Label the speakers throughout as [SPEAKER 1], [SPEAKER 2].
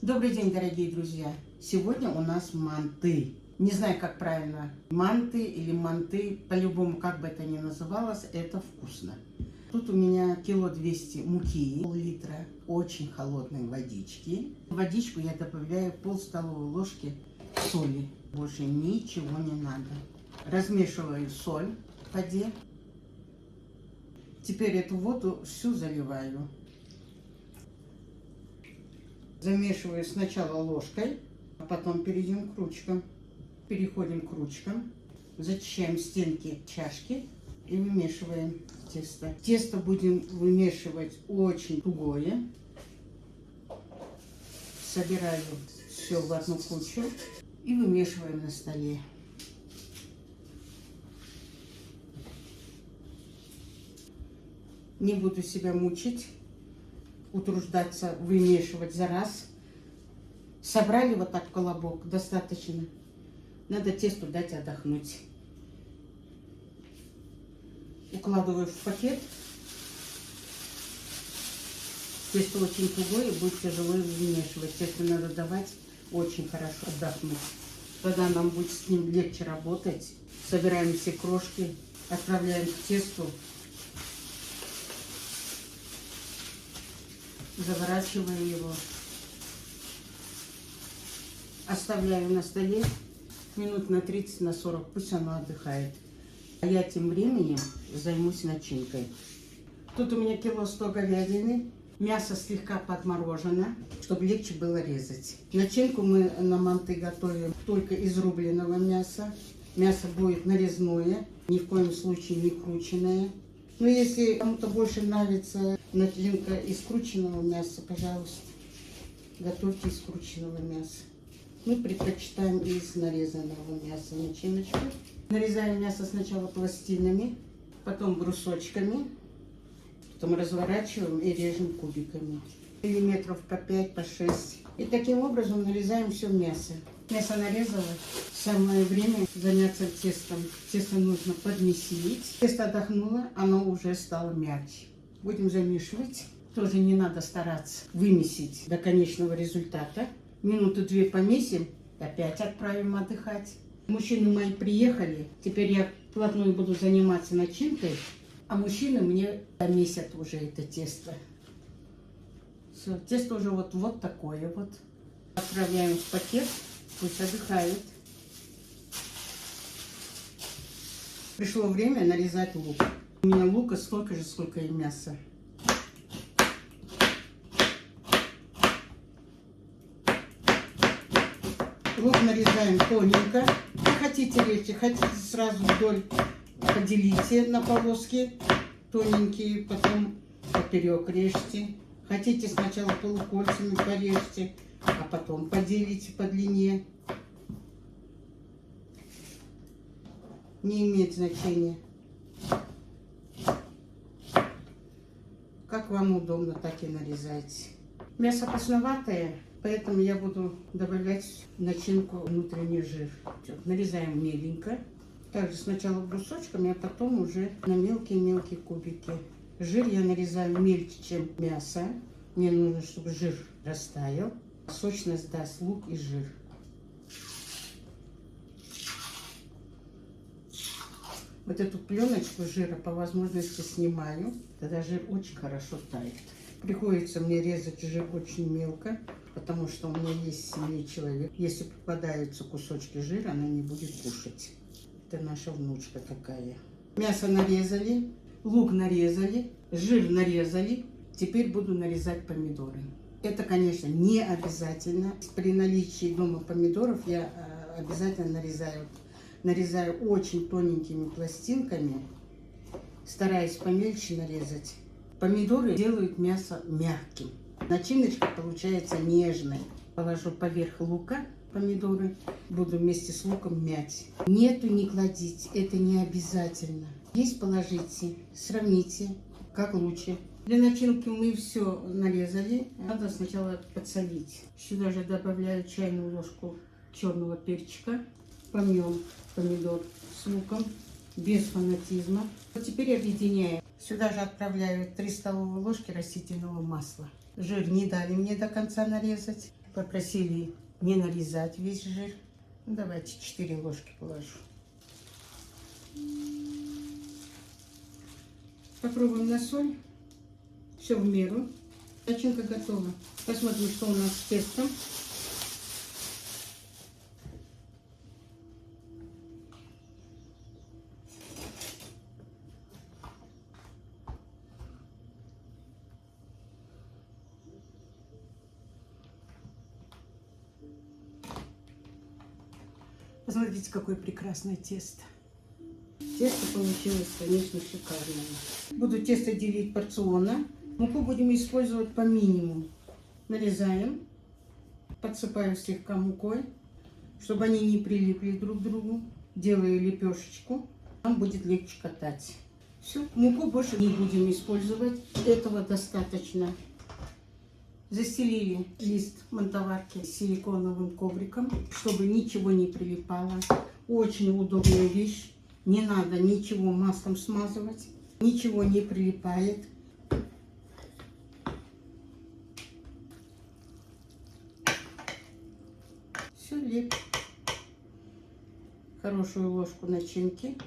[SPEAKER 1] Добрый день, дорогие друзья! Сегодня у нас манты. Не знаю, как правильно, манты или манты, по-любому, как бы это ни называлось, это вкусно. Тут у меня 200 муки, пол-литра очень холодной водички. В водичку я добавляю пол-столовой ложки соли. Больше ничего не надо. Размешиваю соль в воде. Теперь эту воду всю заливаю. Замешиваю сначала ложкой, а потом перейдем к ручкам. Переходим к ручкам. Зачищаем стенки чашки и вымешиваем тесто. Тесто будем вымешивать очень тугое. Собираю все в одну кучу и вымешиваем на столе. Не буду себя мучить, утруждаться, вымешивать за раз. Собрали вот так колобок, достаточно. Надо тесту дать отдохнуть. Укладываю в пакет. Тесто очень тугое, будет тяжело вымешивать. Тесто надо давать очень хорошо отдохнуть. Тогда нам будет с ним легче работать. Собираем все крошки, отправляем к тесту. Заворачиваю его. Оставляю на столе минут на 30, на 40. Пусть оно отдыхает. А я тем временем займусь начинкой. Тут у меня 100 говядины. Мясо слегка подморожено, чтобы легче было резать. Начинку мы на манты готовим только из рубленого мяса. Мясо будет нарезное, ни в коем случае не крученное. Но если кому-то больше нравится начинка из крученного мяса, пожалуйста, готовьте из крученного мяса. Мы предпочитаем из нарезанного мяса начиночку. Нарезаем мясо сначала пластинами, потом брусочками, потом разворачиваем и режем кубиками. Миллиметров по 5, по 6. И таким образом нарезаем все мясо. Мясо нарезала. Самое время заняться тестом. Тесто нужно подмесить. Тесто отдохнуло, оно уже стало мягче. Будем замешивать. Тоже не надо стараться вымесить до конечного результата. Минуты 2 помесим, опять отправим отдыхать. Мужчины мои приехали. Теперь я вплотную буду заниматься начинкой. А мужчины мне помесят уже это тесто. Все, тесто уже вот такое вот. Отправляем в пакет, пусть отдыхает. Пришло время нарезать лук. У меня лука столько же, сколько и мяса. Лук нарезаем тоненько. Хотите режьте, хотите сразу вдоль поделите на полоски тоненькие, потом поперек режьте. Хотите сначала полукольцами порежьте, а потом поделите по длине. Не имеет значения. Как вам удобно, так и нарезайте. Мясо красноватое, поэтому я буду добавлять в начинку внутренний жир. Нарезаем меленько. Также сначала брусочками, а потом уже на мелкие-мелкие кубики. Жир я нарезаю мельче, чем мясо. Мне нужно, чтобы жир растаял. Сочность даст лук и жир. Вот эту пленочку жира по возможности снимаю. Тогда жир очень хорошо тает. Приходится мне резать жир очень мелко, потому что у меня есть 7 человек. Если попадаются кусочки жира, она не будет кушать. Это наша внучка такая. Мясо нарезали, лук нарезали, жир нарезали. Теперь буду нарезать помидоры. Это, конечно, не обязательно. При наличии дома помидоров я обязательно нарезаю. Нарезаю очень тоненькими пластинками, стараюсь помельче нарезать. Помидоры делают мясо мягким. Начиночка получается нежной. Положу поверх лука помидоры, буду вместе с луком мять. Нету, не кладите, это не обязательно. Есть, положите, сравните, как лучше. Для начинки мы все нарезали, надо сначала подсолить. Сюда же добавляю чайную ложку черного перчика. Помнем помидор с луком, без фанатизма. Вот теперь объединяем. Сюда же отправляю 3 столовые ложки растительного масла. Жир не дали мне до конца нарезать. Попросили не нарезать весь жир. Ну, давайте 4 ложки положу. Попробуем на соль. Все в меру. Начинка готова. Посмотрим, что у нас с тестом. Посмотрите, какое прекрасное тесто. Тесто получилось, конечно, шикарное. Буду тесто делить порционно. Муку будем использовать по минимуму. Нарезаем, подсыпаю слегка мукой, чтобы они не прилипли друг к другу. Делаю лепешечку, нам будет легче катать. Все, муку больше не будем использовать, этого достаточно. Застелили лист мантоварки силиконовым ковриком, чтобы ничего не прилипало. Очень удобная вещь. Не надо ничего маслом смазывать. Ничего не прилипает. Все, лепим. Хорошую ложку начинки.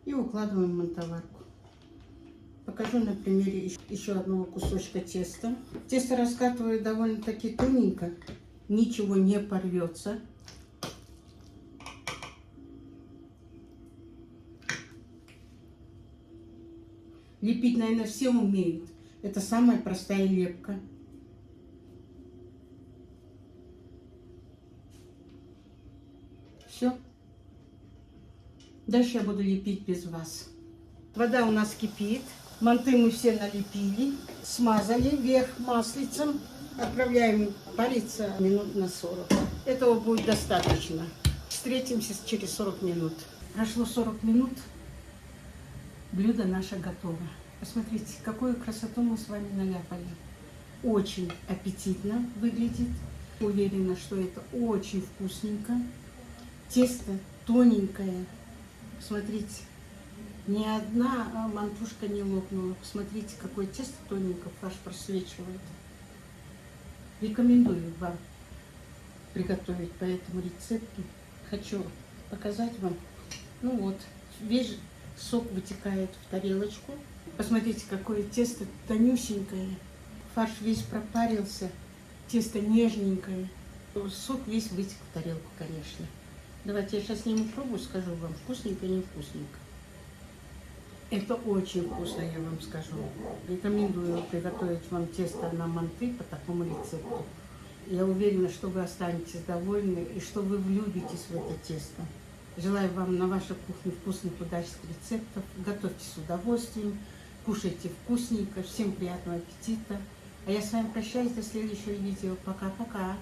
[SPEAKER 1] И укладываем в мантоварку. Покажу на примере еще одного кусочка теста. Тесто раскатываю довольно-таки тоненько, ничего не порвется. Лепить, наверное, все умеют. Это самая простая лепка. Все. Дальше я буду лепить без вас. Вода у нас кипит. Манты мы все налепили. Смазали вверх маслицем. Отправляем париться минут на 40. Этого будет достаточно. Встретимся через 40 минут. Прошло 40 минут. Блюдо наше готово. Посмотрите, какую красоту мы с вами наляпали. Очень аппетитно выглядит. Уверена, что это очень вкусненько. Тесто тоненькое. Посмотрите, ни одна мантушка не лопнула. Посмотрите, какое тесто тоненькое, фарш просвечивает. Рекомендую вам приготовить по этому рецепту. Хочу показать вам. Ну вот, весь сок вытекает в тарелочку. Посмотрите, какое тесто тонюсенькое. Фарш весь пропарился. Тесто нежненькое. Сок весь вытек в тарелку, конечно. Давайте я сейчас сниму пробу, скажу вам, вкусненько, не вкусненько. Это очень вкусно, я вам скажу. Рекомендую приготовить вам тесто на манты по такому рецепту. Я уверена, что вы останетесь довольны и что вы влюбитесь в это тесто. Желаю вам на вашей кухне вкусных, удачных рецептов. Готовьте с удовольствием, кушайте вкусненько. Всем приятного аппетита. А я с вами прощаюсь до следующего видео. Пока-пока.